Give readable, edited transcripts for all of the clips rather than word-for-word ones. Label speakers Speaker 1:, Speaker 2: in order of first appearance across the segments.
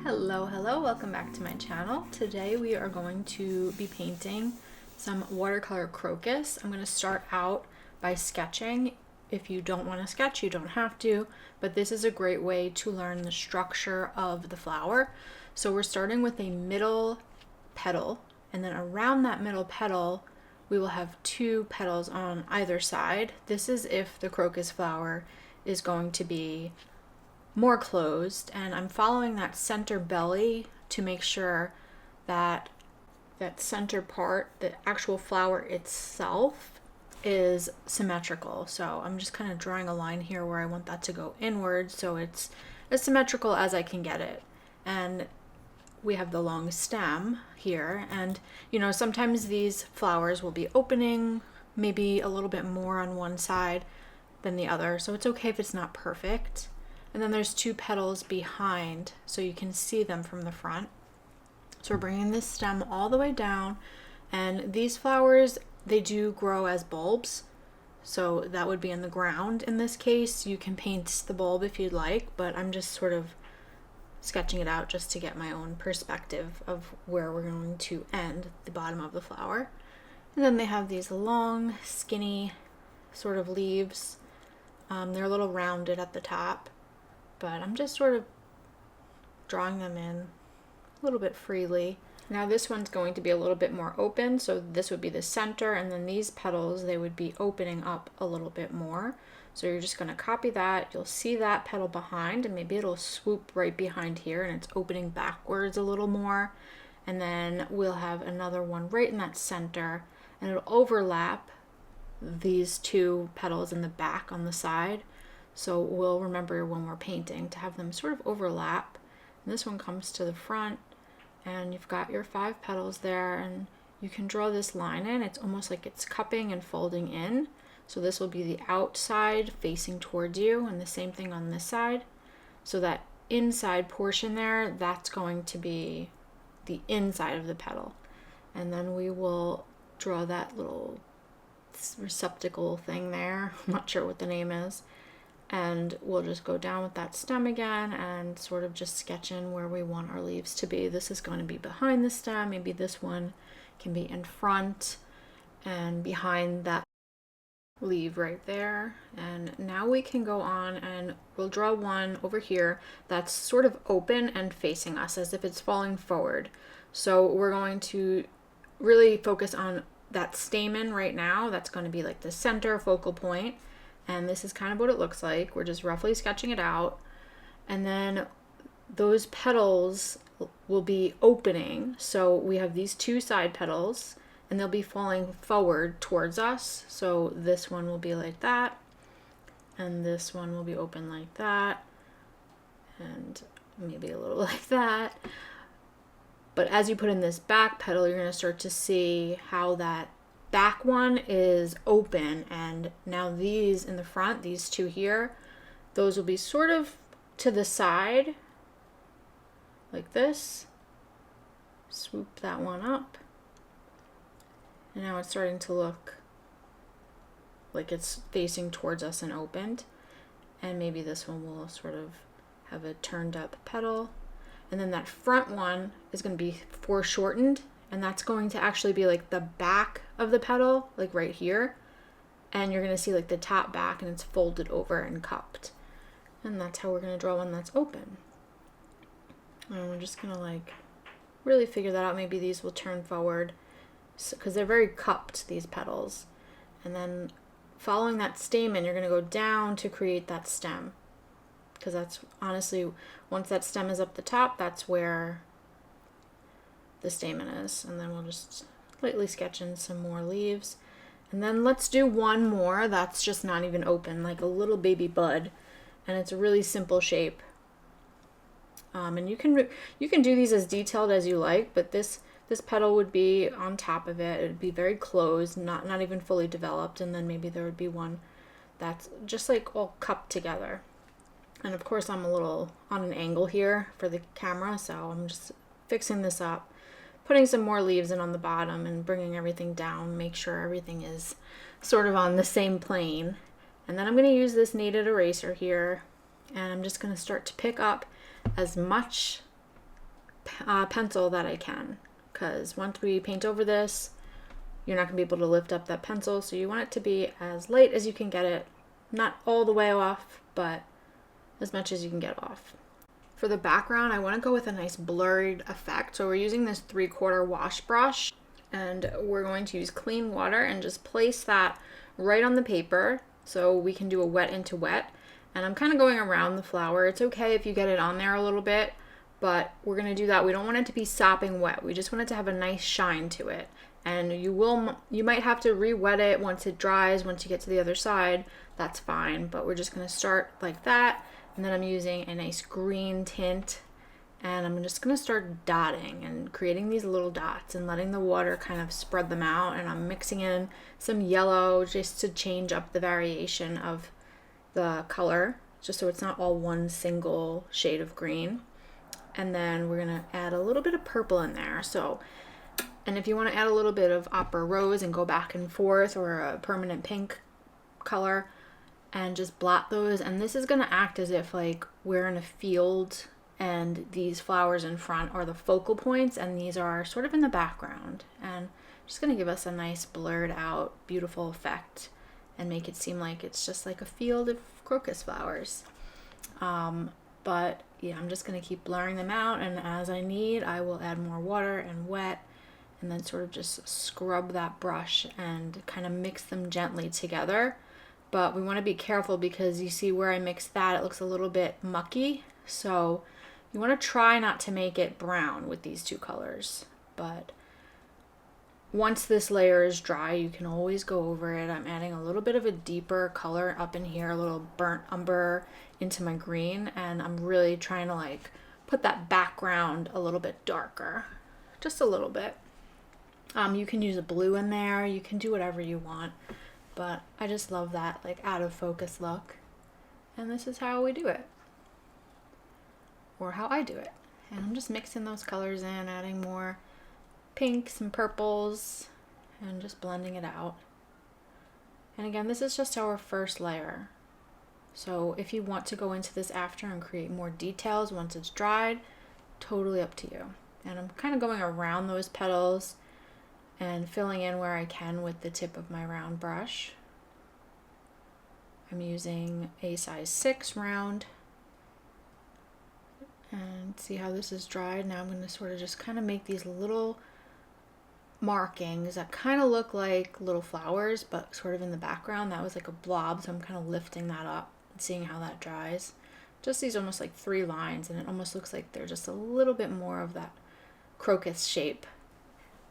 Speaker 1: Hello, welcome back to my channel. Today we are going to be painting some watercolor crocus. I'm going to start out by sketching. If you don't want to sketch, you don't have to, but this is a great way to learn the structure of the flower. So we're starting with a middle petal, and then around that middle petal we will have two petals on either side. This is if the crocus flower is going to be more closed, and I'm following that center belly to make sure that that center part, the actual flower itself, is symmetrical. So I'm just kind of drawing a line here where I want that to go inward so it's as symmetrical as I can get it. And we have the long stem here, and you know, sometimes these flowers will be opening maybe a little bit more on one side than the other, so it's okay if it's not perfect. And then there's two petals behind, so you can see them from the front. So we're bringing this stem all the way down, and these flowers, they do grow as bulbs, so that would be in the ground. In this case, you can paint the bulb if you'd like, but I'm just sort of sketching it out just to get my own perspective of where we're going to end the bottom of the flower. And then they have these long, skinny sort of leaves. They're a little rounded at the top, but I'm just sort of drawing them in a little bit freely. Now this one's going to be a little bit more open, so this would be the center, and then these petals, they would be opening up a little bit more. So you're just going to copy that. You'll see that petal behind, and maybe it'll swoop right behind here, and it's opening backwards a little more. And then we'll have another one right in that center, and it'll overlap these two petals in the back on the side. So we'll remember when we're painting to have them sort of overlap. And this one comes to the front, and you've got your 5 petals there, and you can draw this line in. It's almost like it's cupping and folding in. So this will be the outside facing towards you, and the same thing on this side. So that inside portion there, that's going to be the inside of the petal. And then we will draw that little receptacle thing there. I'm not sure what the name is. And we'll just go down with that stem again and sort of just sketch in where we want our leaves to be. This is going to be behind the stem. Maybe this one can be in front and behind that leaf right there. And now we can go on and we'll draw one over here that's sort of open and facing us as if it's falling forward. So we're going to really focus on that stamen right now. That's going to be like the center focal point. And this is kind of what it looks like. We're just roughly sketching it out. And then those petals will be opening. So we have these 2 side petals, and they'll be falling forward towards us. So this one will be like that, and this one will be open like that, and maybe a little like that. But as you put in this back petal, you're going to start to see how that back one is open, and now these in the front, these 2 here, those will be sort of to the side like this. Swoop that one up, and now it's starting to look like it's facing towards us and opened. And maybe this one will sort of have a turned up petal, and then that front one is going to be foreshortened, and that's going to actually be like the back of the petal, like right here. And you're going to see like the top back, and it's folded over and cupped. And that's how we're going to draw one that's open. And we're just going to like really figure that out. Maybe these will turn forward because they're very cupped, these petals. And then following that stamen, you're going to go down to create that stem. Because that's honestly, once that stem is up the top, that's where the stamen is. And then we'll just lightly sketch in some more leaves, and then let's do one more that's just not even open, like a little baby bud, and it's a really simple shape. And you can do these as detailed as you like, but this petal would be on top of it. It would be very closed, not even fully developed, and then maybe there would be one that's just like all cupped together. And of course I'm a little on an angle here for the camera, so I'm just fixing this up, putting some more leaves in on the bottom and bringing everything down, make sure everything is sort of on the same plane. And then I'm going to use this kneaded eraser here, and I'm just going to start to pick up as much pencil that I can, because once we paint over this, you're not going to be able to lift up that pencil, so you want it to be as light as you can get it. Not all the way off, but as much as you can get off. For the background, I want to go with a nice blurred effect, so we're using this 3/4 wash brush, and we're going to use clean water and just place that right on the paper so we can do a wet into wet. And I'm kind of going around the flower. It's okay if you get it on there a little bit, but we're going to do that. We don't want it to be sopping wet. We just want it to have a nice shine to it. And you might have to re-wet it once it dries, once you get to the other side. That's fine, but we're just going to start like that. And then I'm using a nice green tint, and I'm just going to start dotting and creating these little dots and letting the water kind of spread them out. And I'm mixing in some yellow just to change up the variation of the color, just so it's not all one single shade of green. And then we're going to add a little bit of purple in there. And if you want to add a little bit of Opera Rose and go back and forth, or a permanent pink color, and just blot those. And this is going to act as if like we're in a field and these flowers in front are the focal points and these are sort of in the background, and just going to give us a nice blurred out beautiful effect and make it seem like it's just like a field of crocus flowers. But yeah, I'm just going to keep blurring them out, and as I need, I will add more water and wet, and then sort of just scrub that brush and kind of mix them gently together. But we want to be careful because you see where I mixed that, it looks a little bit mucky. So you want to try not to make it brown with these two colors. But once this layer is dry, you can always go over it. I'm adding a little bit of a deeper color up in here, a little burnt umber into my green. And I'm really trying to like put that background a little bit darker, just a little bit. You can use a blue in there. You can do whatever you want. But I just love that like out of focus look. And this is how we do it. Or how I do it. And I'm just mixing those colors in, adding more pinks and purples, and just blending it out. And again, this is just our first layer. So if you want to go into this after and create more details once it's dried, totally up to you. And I'm kind of going around those petals and filling in where I can with the tip of my round brush. I'm using a size 6 round. And see how this is dried. Now I'm going to sort of just kind of make these little markings that kind of look like little flowers, but sort of in the background. That was like a blob, so I'm kind of lifting that up and seeing how that dries. Just these almost like 3 lines, and it almost looks like they're just a little bit more of that crocus shape,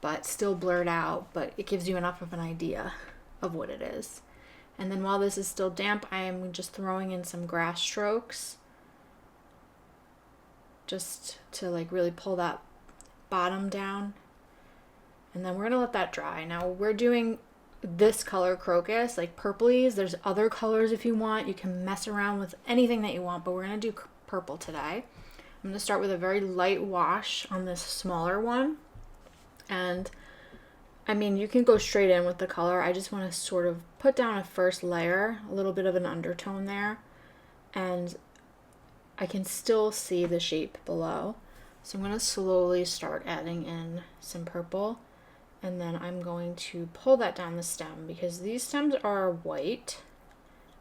Speaker 1: but still blurred out, but it gives you enough of an idea of what it is. And then while this is still damp, I am just throwing in some grass strokes just to like really pull that bottom down. And then we're gonna let that dry. Now we're doing this color crocus, like purplies. There's other colors if you want. You can mess around with anything that you want, but we're gonna do purple today. I'm gonna start with a very light wash on this smaller one. And I mean, you can go straight in with the color. I just want to sort of put down a first layer, a little bit of an undertone there, and I can still see the shape below. So I'm going to slowly start adding in some purple, and then I'm going to pull that down the stem because these stems are white,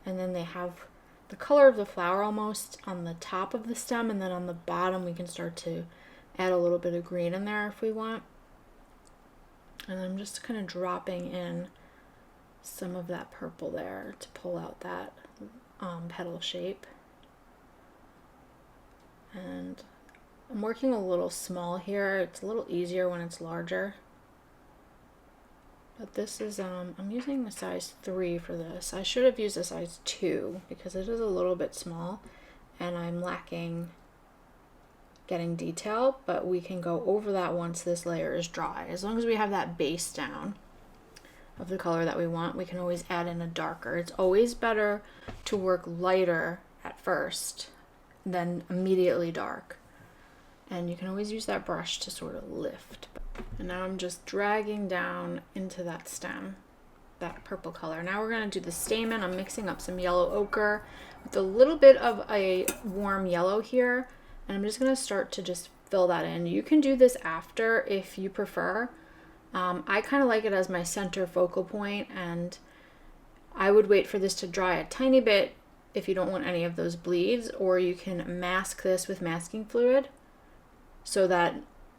Speaker 1: and then they have the color of the flower almost on the top of the stem, and then on the bottom we can start to add a little bit of green in there if we want. And I'm just kind of dropping in some of that purple there to pull out that petal shape. And I'm working a little small here. It's a little easier when it's larger. But this is, I'm using a size 3 for this. I should have used a size 2 because it is a little bit small and I'm lacking getting detail, but we can go over that once this layer is dry. As long as we have that base down of the color that we want, we can always add in a darker. It's always better to work lighter at first than immediately dark. And you can always use that brush to sort of lift. And now I'm just dragging down into that stem, that purple color. Now we're going to do the stamen. I'm mixing up some yellow ochre with a little bit of a warm yellow here. And I'm just going to start to just fill that in. You can do this after if you prefer. I kind of like it as my center focal point, and I would wait for this to dry a tiny bit if you don't want any of those bleeds, or you can mask this with masking fluid so that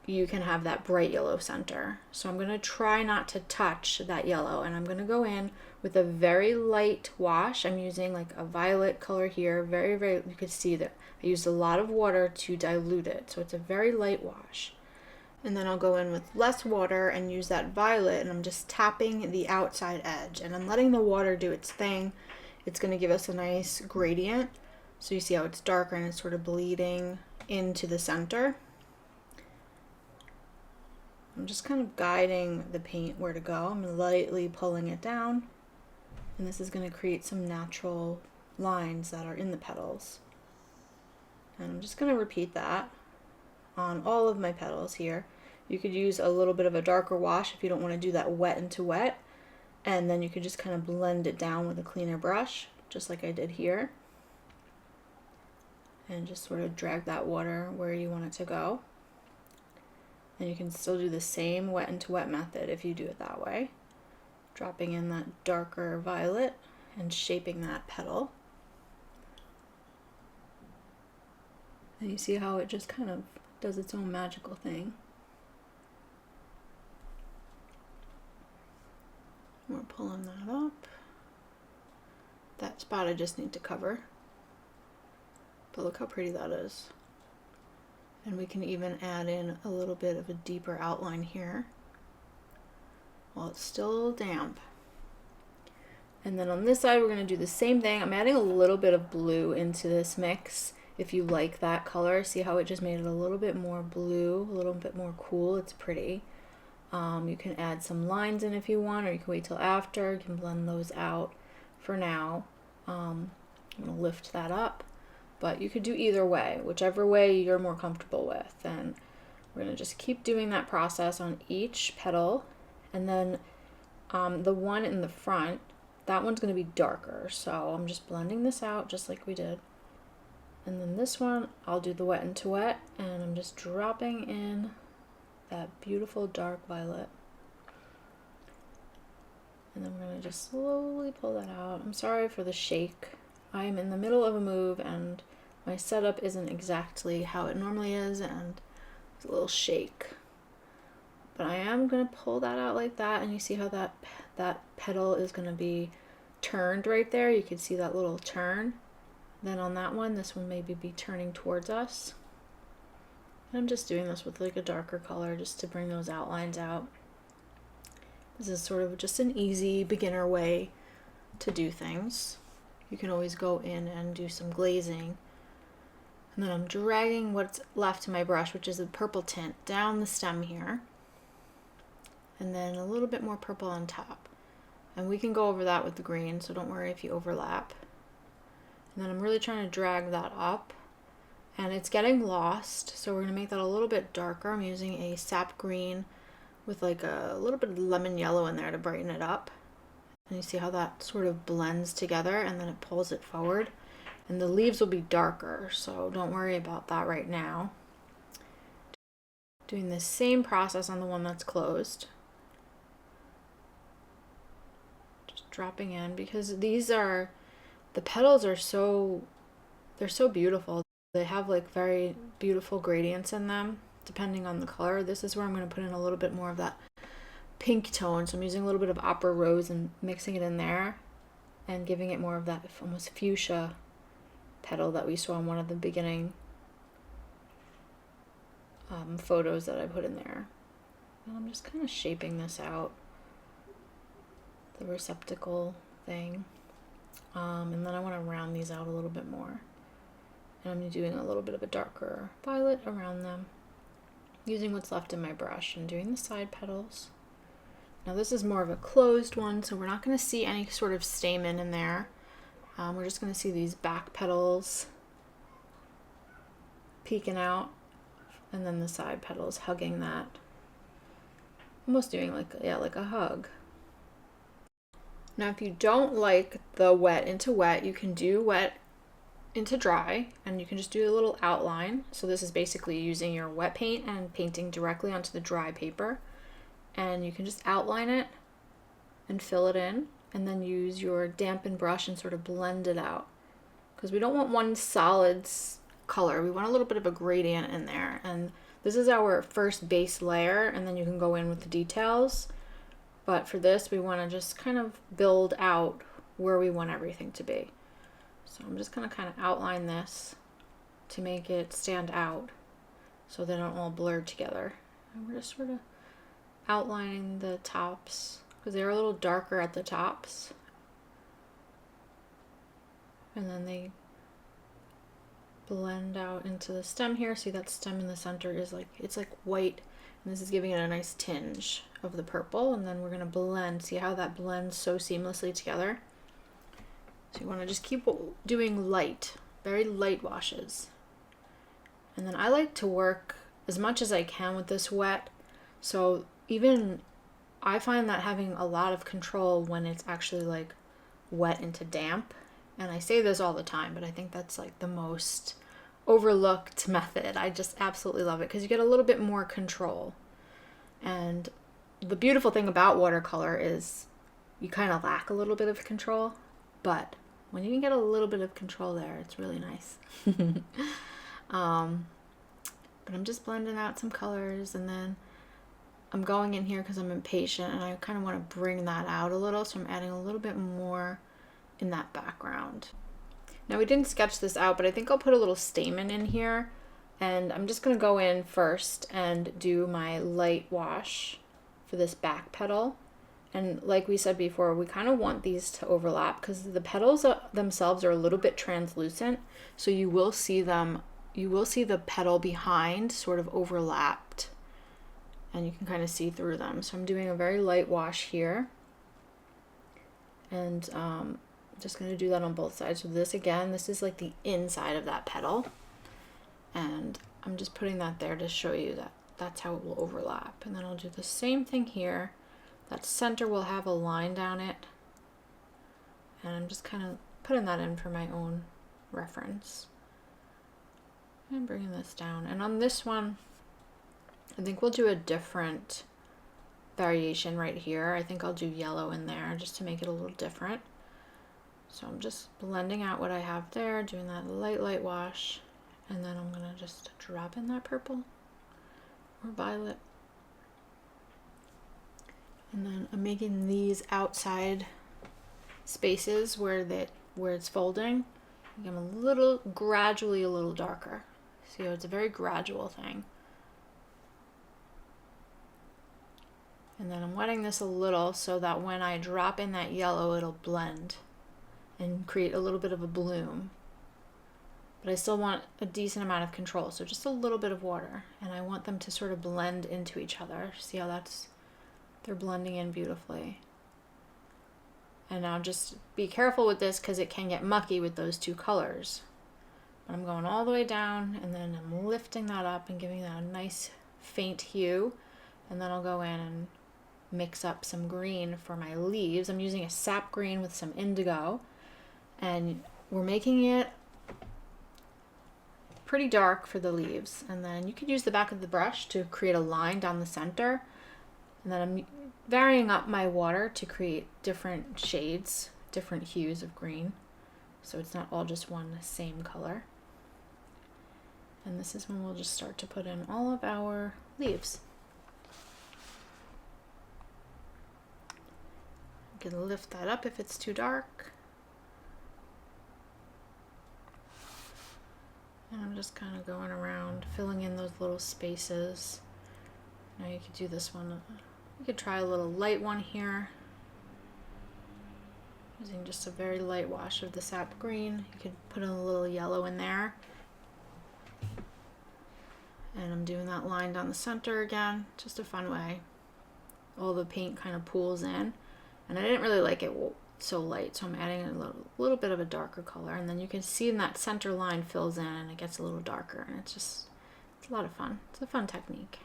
Speaker 1: you can have that bright yellow center. So I'm going to try not to touch that yellow, and I'm going to go in with a very light wash. I'm using like a violet color here, very, you could see that I used a lot of water to dilute it, so it's a very light wash. And then I'll go in with less water and use that violet, and I'm just tapping the outside edge, and I'm letting the water do its thing. It's going to give us a nice gradient. So you see how it's darker and it's sort of bleeding into the center. I'm just kind of guiding the paint where to go. I'm lightly pulling it down, and this is going to create some natural lines that are in the petals. And I'm just going to repeat that on all of my petals here. You could use a little bit of a darker wash if you don't want to do that wet into wet, and then you could just kind of blend it down with a cleaner brush, just like I did here, and just sort of drag that water where you want it to go. And you can still do the same wet into wet method if you do it that way, dropping in that darker violet and shaping that petal. And you see how it just kind of does its own magical thing. We're pulling that up. That spot I just need to cover. But look how pretty that is. And we can even add in a little bit of a deeper outline here while it's still damp. And then on this side, we're going to do the same thing. I'm adding a little bit of blue into this mix. If you like that color, see how it just made it a little bit more blue, a little bit more cool. It's pretty. You can add some lines in if you want, or you can wait till after. You can blend those out. For now, I'm going to lift that up. But you could do either way, whichever way you're more comfortable with. And we're going to just keep doing that process on each petal. And then the one in the front, that one's going to be darker. So I'm just blending this out just like we did. And then this one, I'll do the wet into wet, and I'm just dropping in that beautiful dark violet. And then we're going to just slowly pull that out. I'm sorry for the shake. I'm in the middle of a move, and my setup isn't exactly how it normally is, and it's a little shake. But I am going to pull that out like that, and you see how that petal is going to be turned right there. You can see that little turn. Then on that one, this one maybe be turning towards us. And I'm just doing this with like a darker color just to bring those outlines out. This is sort of just an easy beginner way to do things. You can always go in and do some glazing. And then I'm dragging what's left in my brush, which is a purple tint, down the stem here. And then a little bit more purple on top. And we can go over that with the green, so don't worry if you overlap. And then I'm really trying to drag that up, and it's getting lost, so we're going to make that a little bit darker. I'm using a Sap Green with like a little bit of lemon yellow in there to brighten it up. And you see how that sort of blends together, and then it pulls it forward. And the leaves will be darker, so don't worry about that right now. Doing the same process on the one that's closed. Just dropping in, because these are, the petals are they're so beautiful. They have like very beautiful gradients in them, depending on the color. This is where I'm going to put in a little bit more of that pink tone. So I'm using a little bit of Ochre Rose and mixing it in there and giving it more of that almost fuchsia petal that we saw in one of the beginning photos that I put in there. And I'm just kind of shaping this out, the receptacle thing. And then I want to round these out a little bit more. And I'm doing a little bit of a darker violet around them, using what's left in my brush and doing the side petals. Now this is more of a closed one, so we're not going to see any sort of stamen in there. We're just going to see these back petals peeking out, and then the side petals hugging that. Almost doing like a hug. Now if you don't like the wet into wet, you can do wet into dry, and you can just do a little outline. So this is basically using your wet paint and painting directly onto the dry paper, and you can just outline it and fill it in, and then use your dampen brush and sort of blend it out, because we don't want one solid color. We want a little bit of a gradient in there, and this is our first base layer, and then you can go in with the details. But for this, we want to just kind of build out where we want everything to be. So I'm just going to kind of outline this to make it stand out so they don't all blur together. And we're just sort of outlining the tops because they're a little darker at the tops. And then they blend out into the stem here. See that stem in the center is like, it's like white, and this is giving it a nice tinge of the purple. And then we're going to blend. See how that blends so seamlessly together? So you want to just keep doing light, very light washes. And then I like to work as much as I can with this wet. So even I find that having a lot of control when it's actually like wet into damp. And I say this all the time, but I think that's like the most overlooked method. I just absolutely love it because you get a little bit more control. And the beautiful thing about watercolor is you kind of lack a little bit of control, but when you can get a little bit of control there, it's really nice. But I'm just blending out some colors, and then I'm going in here because I'm impatient and I kind of want to bring that out a little. So I'm adding a little bit more in that background. Now we didn't sketch this out, but I think I'll put a little stamen in here, and I'm just going to go in first and do my light wash for this back petal. And like we said before, we kind of want these to overlap because the petals themselves are a little bit translucent. So you will see them, you will see the petal behind sort of overlapped, and you can kind of see through them. So I'm doing a very light wash here, and just going to do that on both sides. So this again, this is like the inside of that petal, and I'm just putting that there to show you that that's how it will overlap. And then I'll do the same thing here. That center will have a line down it, and I'm just kind of putting that in for my own reference. And bringing this down. And on this one, I think we'll do a different variation right here. I think I'll do yellow in there just to make it a little different. So I'm just blending out what I have there, doing that light wash, and then I'm gonna just drop in that purple or violet. And then I'm making these outside spaces where it's folding, make them gradually a little darker. See how it's a very gradual thing. And then I'm wetting this a little so that when I drop in that yellow, it'll blend and create a little bit of a bloom. But I still want a decent amount of control, so just a little bit of water. And I want them to sort of blend into each other. See how they're blending in beautifully. And now just be careful with this because it can get mucky with those two colors. But I'm going all the way down, and then I'm lifting that up and giving that a nice faint hue. And then I'll go in and mix up some green for my leaves. I'm using a sap green with some indigo, and we're making it pretty dark for the leaves. And then you could use the back of the brush to create a line down the center. And then I'm varying up my water to create different shades, different hues of green, so it's not all just one same color. And this is when we'll just start to put in all of our leaves. You can lift that up if it's too dark. And I'm just kind of going around, filling in those little spaces. Now you could do this one. You could try a little light one here, using just a very light wash of the sap green. You could put in a little yellow in there. And I'm doing that line down the center again, just a fun way. All the paint kind of pools in. And I didn't really like it so light, so I'm adding a little bit of a darker color. And then you can see in that center line fills in and it gets a little darker. And it's a lot of fun. It's a fun technique.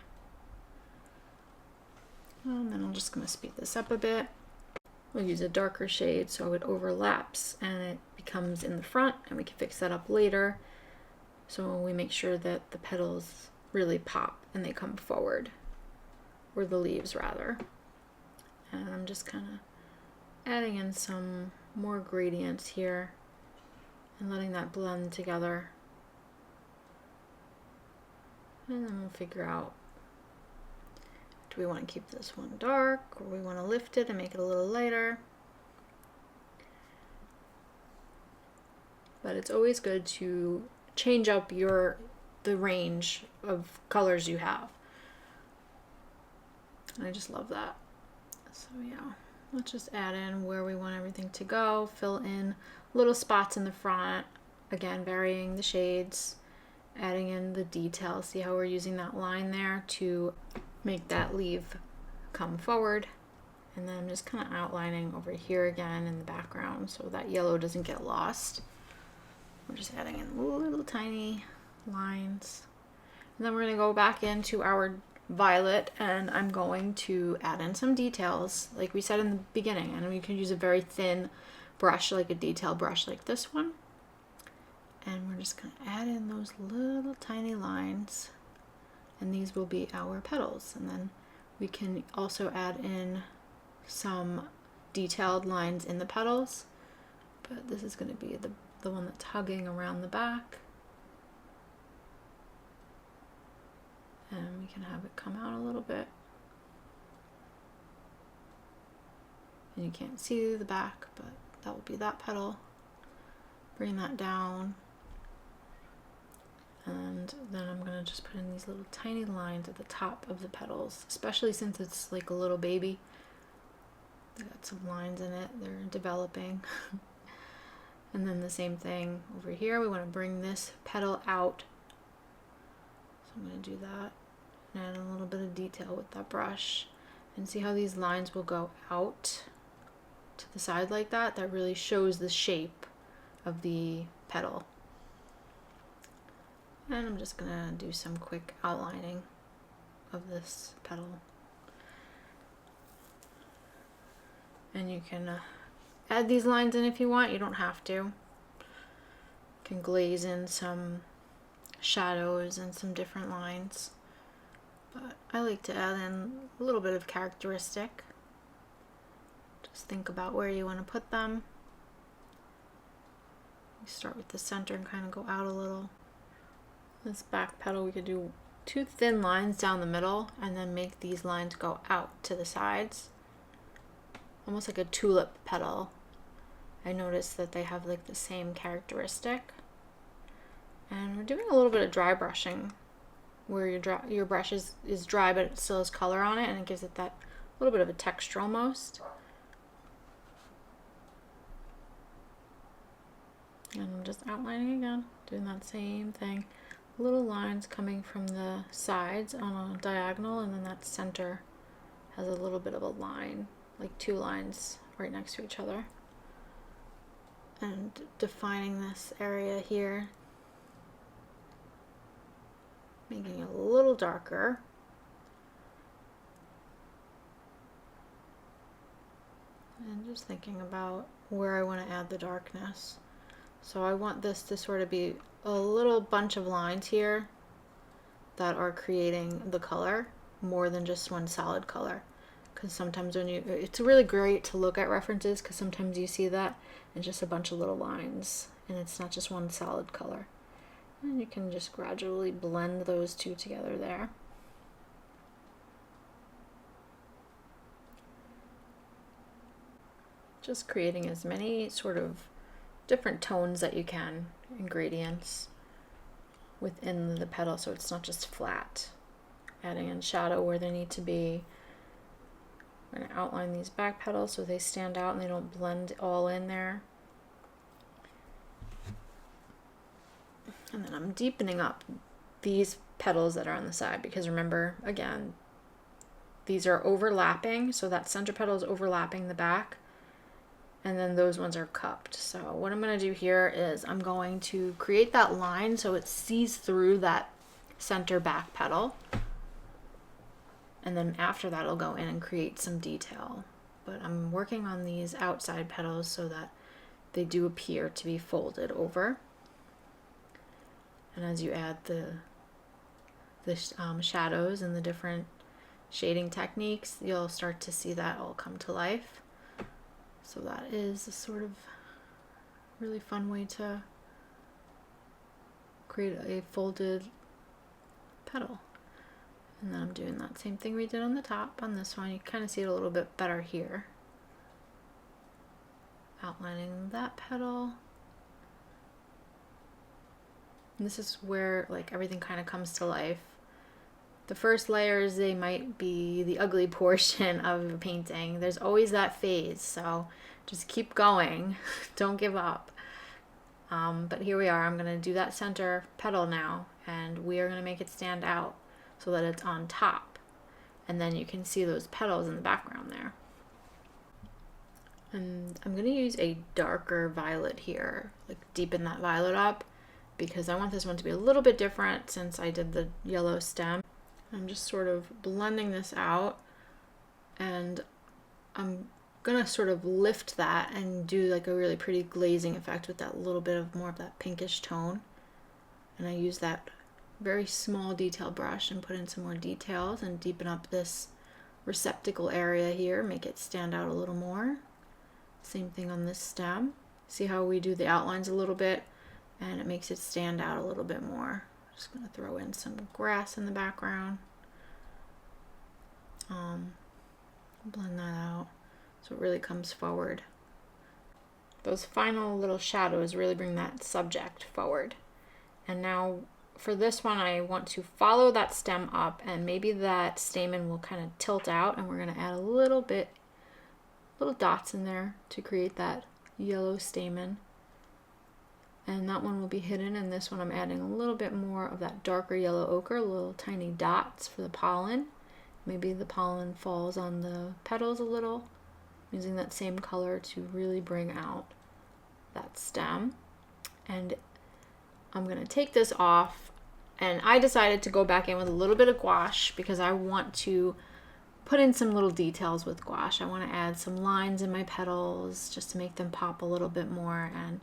Speaker 1: And then I'm just going to speed this up a bit. We'll use a darker shade so it overlaps and it becomes in the front, and we can fix that up later. So we make sure that the petals really pop and they come forward, or the leaves rather. And I'm just kind of adding in some more gradients here and letting that blend together. And then we'll figure out, do we want to keep this one dark, or we want to lift it and make it a little lighter? But it's always good to change up the range of colors you have. And I just love that. So yeah, let's just add in where we want everything to go, fill in little spots in the front, again varying the shades, adding in the details. See how we're using that line there to make that leaf come forward. And then I'm just kind of outlining over here again in the background so that yellow doesn't get lost. We're just adding in little tiny lines. And then we're going to go back into our violet, and I'm going to add in some details like we said in the beginning. And we can use a very thin brush, like a detail brush like this one. And we're just going to add in those little tiny lines, and these will be our petals. And then we can also add in some detailed lines in the petals, but this is going to be the one that's hugging around the back. And we can have it come out a little bit. And you can't see the back, but that will be that petal. Bring that down. And then I'm going to just put in these little tiny lines at the top of the petals, especially since it's like a little baby. They got some lines in it, they're developing. And then the same thing over here, we want to bring this petal out. So I'm going to do that and add a little bit of detail with that brush. And see how these lines will go out to the side like that? That really shows the shape of the petal. And I'm just gonna do some quick outlining of this petal. And you can add these lines in if you want, you don't have to. You can glaze in some shadows and some different lines. But I like to add in a little bit of characteristic. Just think about where you want to put them. You start with the center and kind of go out a little. This back petal, we could do 2 thin lines down the middle and then make these lines go out to the sides. Almost like a tulip petal. I noticed that they have like the same characteristic. And we're doing a little bit of dry brushing where your brush is dry but it still has color on it, and it gives it that little bit of a texture almost. And I'm just outlining again, doing that same thing. Little lines coming from the sides on a diagonal, and then that center has a little bit of a line, like 2 lines right next to each other. And defining this area here, making it a little darker. And just thinking about where I want to add the darkness. So I want this to sort of be a little bunch of lines here that are creating the color more than just one solid color. Because sometimes it's really great to look at references, because sometimes you see that and just a bunch of little lines and it's not just one solid color. And you can just gradually blend those two together there. Just creating as many sort of different tones that you can, ingredients within the petal, so it's not just flat. Adding in shadow where they need to be. I'm going to outline these back petals so they stand out and they don't blend all in there. And then I'm deepening up these petals that are on the side, because remember, again, these are overlapping, so that center petal is overlapping the back, and then those ones are cupped. So what I'm going to do here is I'm going to create that line so it sees through that center back petal, and then after that I'll go in and create some detail but I'm working on these outside petals so that they do appear to be folded over. And as you add the shadows and the different shading techniques, you'll start to see that all come to life. So that is a sort of really fun way to create a folded petal. And then I'm doing that same thing we did on the top on this one. You kind of see it a little bit better here. Outlining that petal. And this is where like everything kind of comes to life. The first layers, they might be the ugly portion of a painting. There's always that phase, so just keep going. Don't give up. But here we are. I'm going to do that center petal now, and we are going to make it stand out so that it's on top. And then you can see those petals in the background there. And I'm going to use a darker violet here, like deepen that violet up, because I want this one to be a little bit different since I did the yellow stem. I'm just sort of blending this out, and I'm gonna sort of lift that and do like a really pretty glazing effect with that little bit of more of that pinkish tone. And I use that very small detail brush and put in some more details and deepen up this receptacle area here, make it stand out a little more. Same thing on this stem. See how we do the outlines a little bit and it makes it stand out a little bit more. Just gonna throw in some grass in the background. Blend that out so it really comes forward. Those final little shadows really bring that subject forward. And now for this one, I want to follow that stem up, and maybe that stamen will kind of tilt out, and we're gonna add a little dots in there to create that yellow stamen. And that one will be hidden, and this one I'm adding a little bit more of that darker yellow ochre, little tiny dots for the pollen. Maybe the pollen falls on the petals a little, using that same color to really bring out that stem. And I'm gonna take this off, and I decided to go back in with a little bit of gouache because I want to put in some little details with gouache. I want to add some lines in my petals just to make them pop a little bit more, and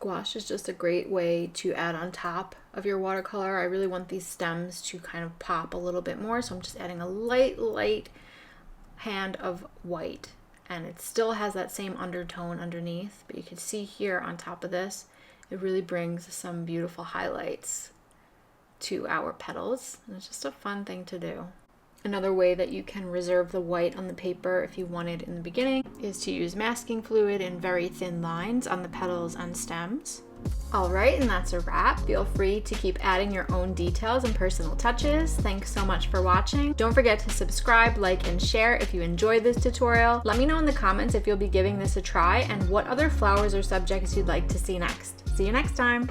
Speaker 1: gouache is just a great way to add on top of your watercolor. I really want these stems to kind of pop a little bit more, so I'm just adding a light hand of white, and it still has that same undertone underneath, but you can see here on top of this, it really brings some beautiful highlights to our petals, and it's just a fun thing to do. Another way that you can reserve the white on the paper if you wanted in the beginning is to use masking fluid in very thin lines on the petals and stems. Alright, and that's a wrap. Feel free to keep adding your own details and personal touches. Thanks so much for watching. Don't forget to subscribe, like, and share if you enjoyed this tutorial. Let me know in the comments if you'll be giving this a try and what other flowers or subjects you'd like to see next. See you next time!